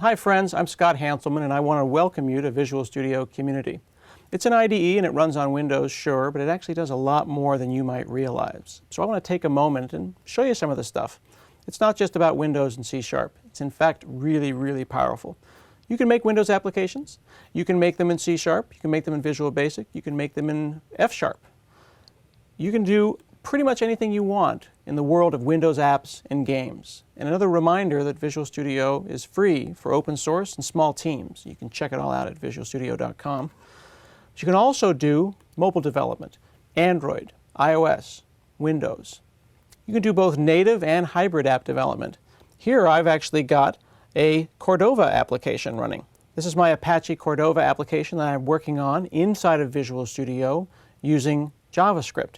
Hi friends, I'm Scott Hanselman and I want to welcome you to Visual Studio Community. It's an IDE and it runs on Windows, sure, but it actually does a lot more than you might realize. So I want to take a moment and show you some of the stuff. It's not just about Windows and C#. It's in fact really powerful. You can make Windows applications. You can make them in C#. You can make them in Visual Basic. You can make them in F#. You can do pretty much anything you want in the world of Windows apps and games. And another reminder that Visual Studio is free for open source and small teams. You can check it all out at visualstudio.com. But you can also do mobile development, Android, iOS, Windows. You can do both native and hybrid app development. Here I've actually got a Cordova application running. This is my Apache Cordova application that I'm working on inside of Visual Studio using JavaScript.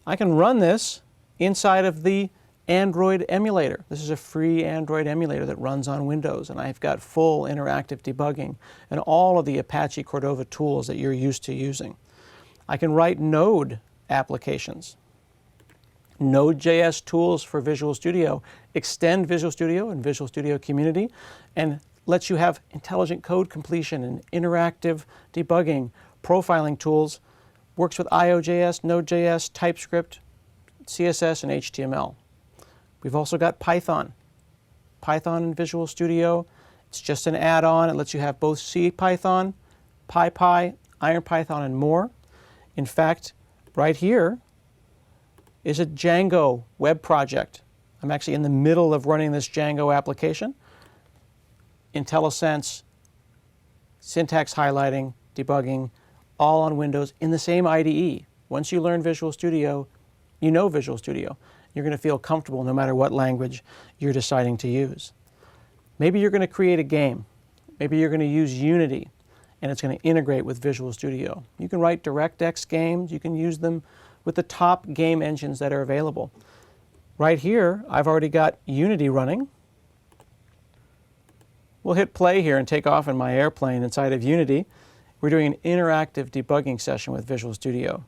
I can run this inside of the Android emulator. This is a free Android emulator that runs on Windows, and I've got full interactive debugging and all of the Apache Cordova tools that you're used to using. I can write Node applications. Node.js tools for Visual Studio extend Visual Studio and Visual Studio Community and lets you have intelligent code completion and interactive debugging, profiling tools. Works with IO.js, Node.js, TypeScript, CSS, and HTML. We've also got Python. Python in Visual Studio. It's just an add-on. It lets you have both CPython, PyPy, IronPython, and more. In fact, right here is a Django web project. I'm actually in the middle of running this Django application. IntelliSense, syntax highlighting, debugging, all on Windows in the same IDE. Once you learn Visual Studio, you know Visual Studio. You're going to feel comfortable no matter what language you're deciding to use. Maybe you're going to create a game. Maybe you're going to use Unity, and it's going to integrate with Visual Studio. You can write DirectX games. You can use them with the top game engines that are available. Right here, I've already got Unity running. We'll hit play here and take off in my airplane inside of Unity. We're doing an interactive debugging session with Visual Studio.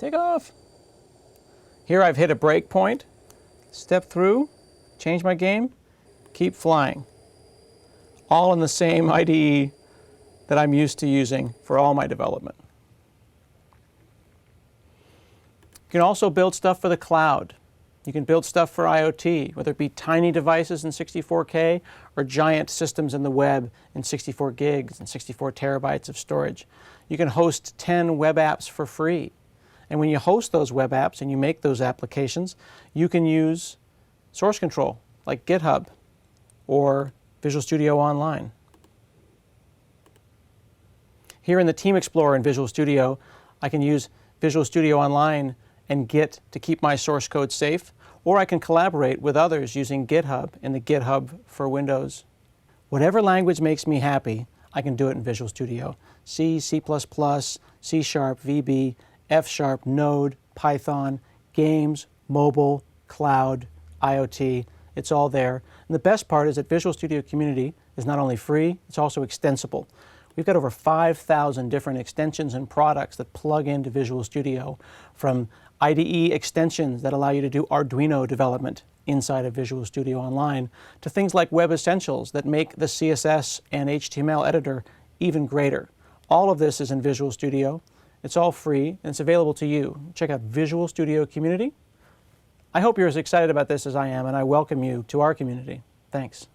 Take off. Here I've hit a breakpoint, step through, change my game, keep flying. All in the same IDE that I'm used to using for all my development. You can also build stuff for the cloud. You can build stuff for IoT, whether it be tiny devices in 64K or giant systems in the web in 64 gigs and 64 terabytes of storage. You can host 10 web apps for free. And when you host those web apps and you make those applications, you can use source control like GitHub or Visual Studio Online. Here in the Team Explorer in Visual Studio, I can use Visual Studio Online and Git to keep my source code safe, or I can collaborate with others using GitHub in the GitHub for Windows. Whatever language makes me happy, I can do it in Visual Studio. C, C++, C#, VB, F#, Node, Python, games, mobile, cloud, IoT. It's all there. And the best part is that Visual Studio Community is not only free, it's also extensible. We've got over 5,000 different extensions and products that plug into Visual Studio, from IDE extensions that allow you to do Arduino development inside of Visual Studio Online, to things like Web Essentials that make the CSS and HTML editor even greater. All of this is in Visual Studio. It's all free, and it's available to you. Check out Visual Studio Community. I hope you're as excited about this as I am, and I welcome you to our community. Thanks.